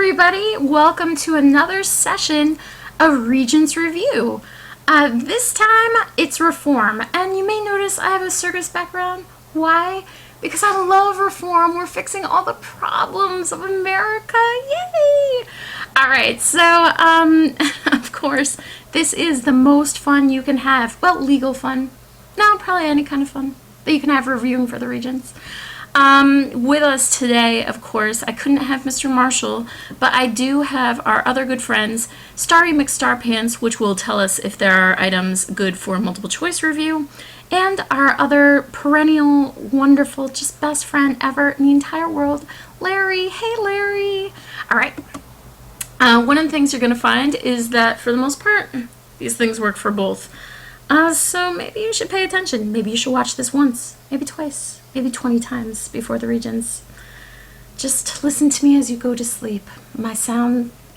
everybody, welcome to another session of Regents Review. This time it's reform, and you may notice I have a circus background. Why? Because I love reform. We're fixing all the problems of America. Yay! Alright, so of course this is the most fun you can have. Well, legal fun. No, probably any kind of fun that you can have reviewing for the Regents. With us today, of course, I couldn't have Mr. Marshall, but I do have our other good friends, Starry McStarpants, which will tell us if there are items good for multiple choice review, and our other perennial, wonderful, just best friend ever in the entire world, Larry. Hey, Larry! Alright, one of the things you're going to find is that, for the most part, these things work for both. So maybe you should pay attention. Maybe you should watch this once, maybe twice, maybe 20 times before the Regents. Just listen to me as you go to sleep. My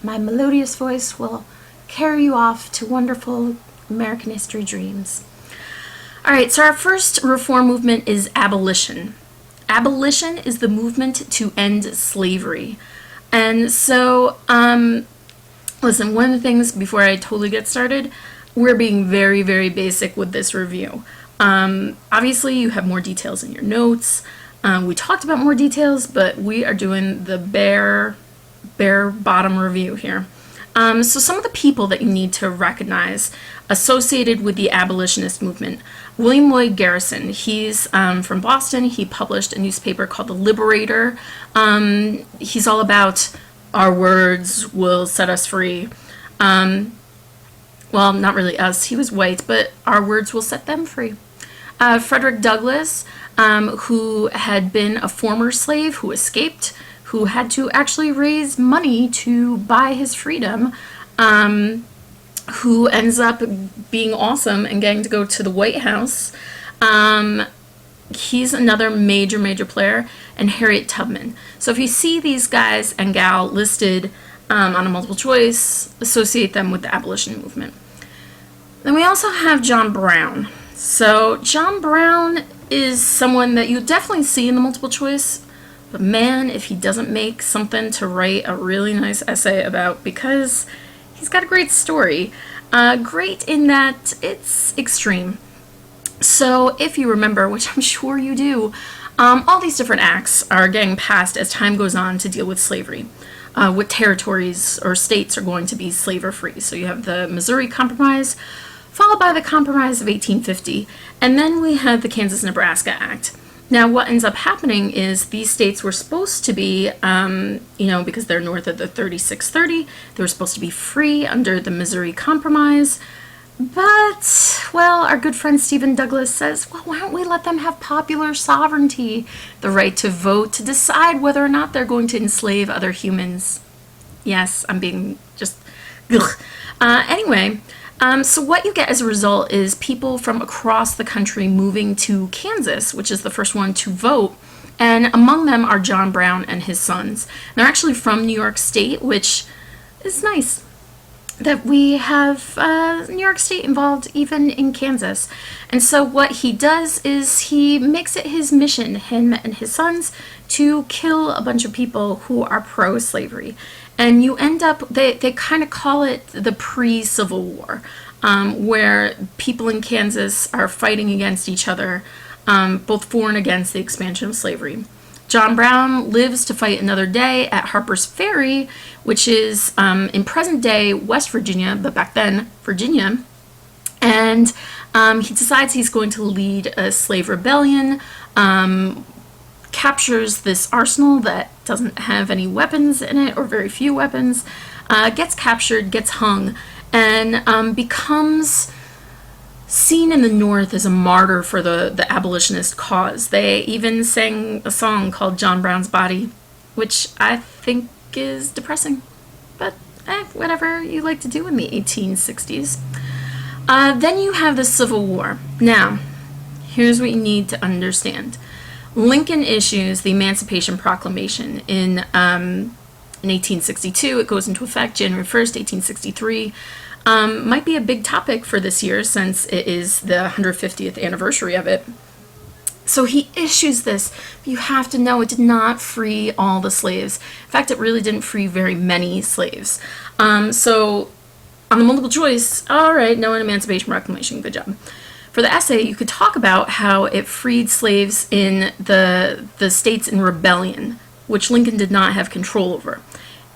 melodious voice will carry you off to wonderful American history dreams. Alright, so our first reform movement is abolition. Abolition is the movement to end slavery. And so, listen, one of the things before I totally get started, we're being very, very basic with this review. Obviously, you have more details in your notes. We talked about more details, but we are doing the bare bottom review here. So some of the people that you need to recognize associated with the abolitionist movement. William Lloyd Garrison, he's from Boston. He published a newspaper called The Liberator. He's all about our words will set us free. Well, not really us, he was white, but our words will set them free. Frederick Douglass, who had been a former slave who escaped, who had to actually raise money to buy his freedom, who ends up being awesome and getting to go to the White House. He's another major player, and Harriet Tubman. So if you see these guys and gal listed on a multiple choice, associate them with the abolition movement. Then we also have John Brown. So John Brown is someone that you definitely see in the multiple choice, but man, if he doesn't make something to write a really nice essay about, because he's got a great story. Great in that it's extreme. So if you remember, which I'm sure you do, all these different acts are getting passed as time goes on to deal with slavery. What territories or states are going to be slavery-free. So you have the Missouri Compromise, followed by the Compromise of 1850, and then we had the Kansas-Nebraska Act. Now what ends up happening is these states were supposed to be, because they're north of the 3630, they were supposed to be free under the Missouri Compromise, but, well, our good friend Stephen Douglas says, well, why don't we let them have popular sovereignty, the right to vote, to decide whether or not they're going to enslave other humans. Yes, I'm being just, ugh. Anyway, so what you get as a result is people from across the country moving to Kansas, which is the first one to vote, and among them are John Brown and his sons. They're actually from New York State, which is nice that we have New York State involved even in Kansas. And so what he does is he makes it his mission, him and his sons, to kill a bunch of people who are pro-slavery. And you end up, they kind of call it the pre-Civil War, where people in Kansas are fighting against each other, both for and against the expansion of slavery. John Brown lives to fight another day at Harper's Ferry, which is in present-day West Virginia, but back then Virginia. And he decides he's going to lead a slave rebellion, captures this arsenal that doesn't have any weapons in it, or very few weapons, gets captured, gets hung, and becomes seen in the North as a martyr for the abolitionist cause. They even sang a song called John Brown's Body, which I think is depressing, but whatever you like to do in the 1860s. Then you have the Civil War. Now, here's what you need to understand. Lincoln issues the Emancipation Proclamation in 1862. It goes into effect January 1st, 1863. Might be a big topic for this year since it is the 150th anniversary of it. So he issues this, but you have to know it did not free all the slaves. In fact, it really didn't free very many slaves. So on the multiple choice, all right, no Emancipation Proclamation, good job. For the essay, you could talk about how it freed slaves in the states in rebellion, which Lincoln did not have control over.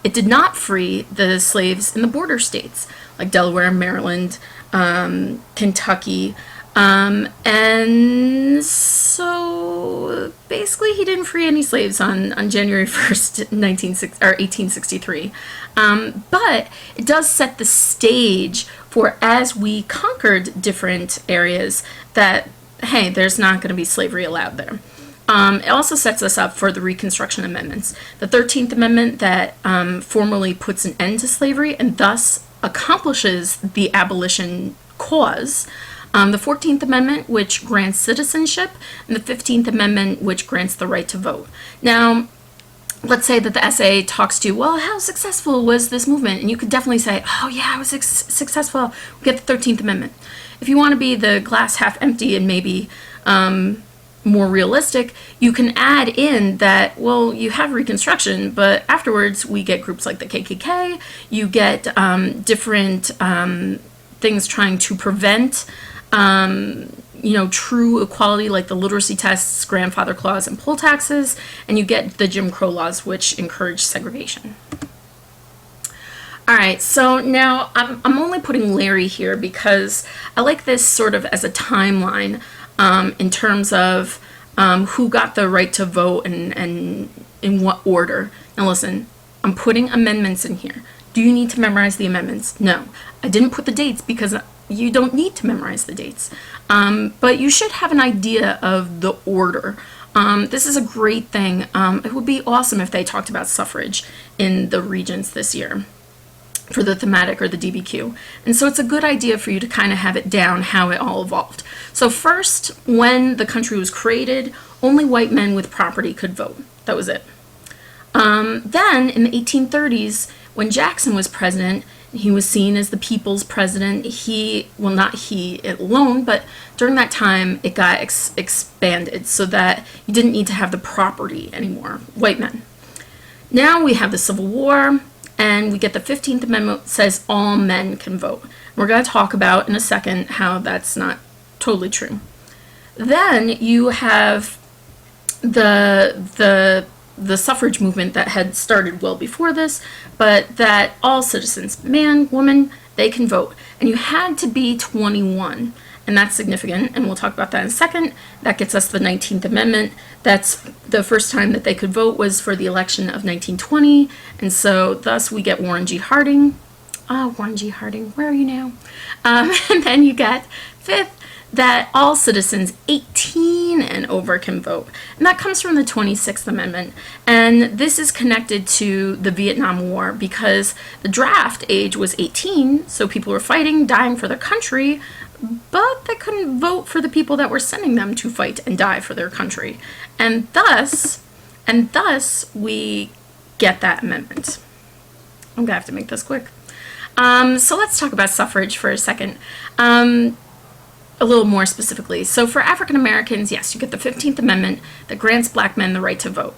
It did not free the slaves in the border states, like Delaware, Maryland, Kentucky, and so basically he didn't free any slaves on January 1st, 1863. But it does set the stage for, as we conquered different areas, that, hey, there's not going to be slavery allowed there. It also sets us up for the Reconstruction Amendments. The 13th Amendment that formally puts an end to slavery and thus accomplishes the abolition cause. The 14th Amendment, which grants citizenship, and the 15th Amendment, which grants the right to vote. Now, let's say that the essay talks to you, well, how successful was this movement? And you could definitely say, oh yeah, it was successful. We get the 13th Amendment. If you want to be the glass half empty and maybe more realistic, you can add in that, well, you have Reconstruction, but afterwards we get groups like the KKK, you get different things trying to prevent true equality, like the literacy tests, grandfather clause, and poll taxes, and you get the Jim Crow laws, which encourage segregation. All right, so now I'm only putting Larry here because I like this sort of as a timeline in terms of who got the right to vote and in what order. Now listen, I'm putting amendments in here. Do you need to memorize the amendments? No. I didn't put the dates because you don't need to memorize the dates. But you should have an idea of the order. This is a great thing. It would be awesome if they talked about suffrage in the Regents this year for the thematic or the DBQ. And so it's a good idea for you to kind of have it down how it all evolved. So first, when the country was created, only white men with property could vote. That was it. Then in the 1830s, when Jackson was president, he was seen as the people's president. Not he alone, but during that time it got expanded so that you didn't need to have the property anymore, white men. Now we have the Civil War, and we get the 15th Amendment says all men can vote. We're going to talk about in a second how that's not totally true. Then you have the suffrage movement that had started well before this, but that all citizens, man, woman, they can vote. And you had to be 21, and that's significant, and we'll talk about that in a second. That gets us the 19th Amendment. That's the first time that they could vote was for the election of 1920, and so thus we get Warren G. Harding. Warren G. Harding, where are you now? And then you get fifth, that all citizens 18 and over can vote. And that comes from the 26th Amendment. And this is connected to the Vietnam War because the draft age was 18, so people were fighting, dying for their country, but they couldn't vote for the people that were sending them to fight and die for their country. And thus we get that amendment. I'm gonna have to make this quick. So let's talk about suffrage for a second. A little more specifically. So for African Americans, yes, you get the 15th Amendment that grants black men the right to vote.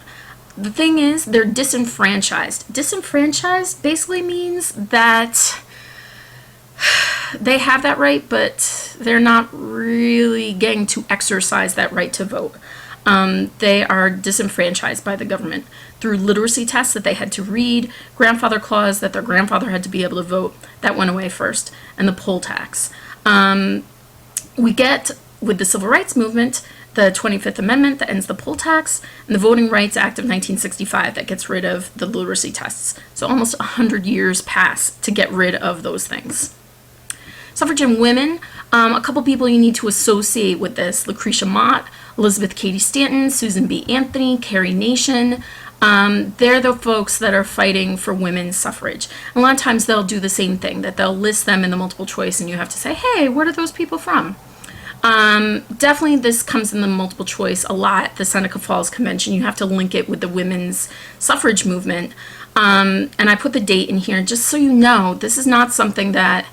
The thing is, they're disenfranchised. Disenfranchised basically means that they have that right, but they're not really getting to exercise that right to vote. They are disenfranchised by the government through literacy tests that they had to read, grandfather clause that their grandfather had to be able to vote, that went away first, and the poll tax. We get, with the Civil Rights Movement, the 25th Amendment that ends the poll tax, and the Voting Rights Act of 1965 that gets rid of the literacy tests. So almost 100 years pass to get rid of those things. Suffrage and women, a couple people you need to associate with this: Lucretia Mott, Elizabeth Cady Stanton, Susan B. Anthony, Carrie Nation. They're the folks that are fighting for women's suffrage. A lot of times they'll do the same thing, that they'll list them in the multiple choice and you have to say, hey, where are those people from? Definitely this comes in the multiple choice a lot. The Seneca Falls Convention, you have to link it with the women's suffrage movement. And I put the date in here just so you know, this is not something that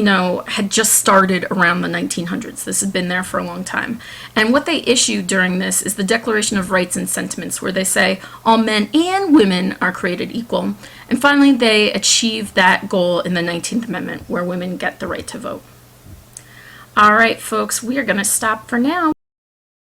had just started around the 1900s. This had been there for a long time. And what they issued during this is the Declaration of Rights and Sentiments, where they say all men and women are created equal. And finally, they achieved that goal in the 19th Amendment, where women get the right to vote. All right, folks, we are going to stop for now.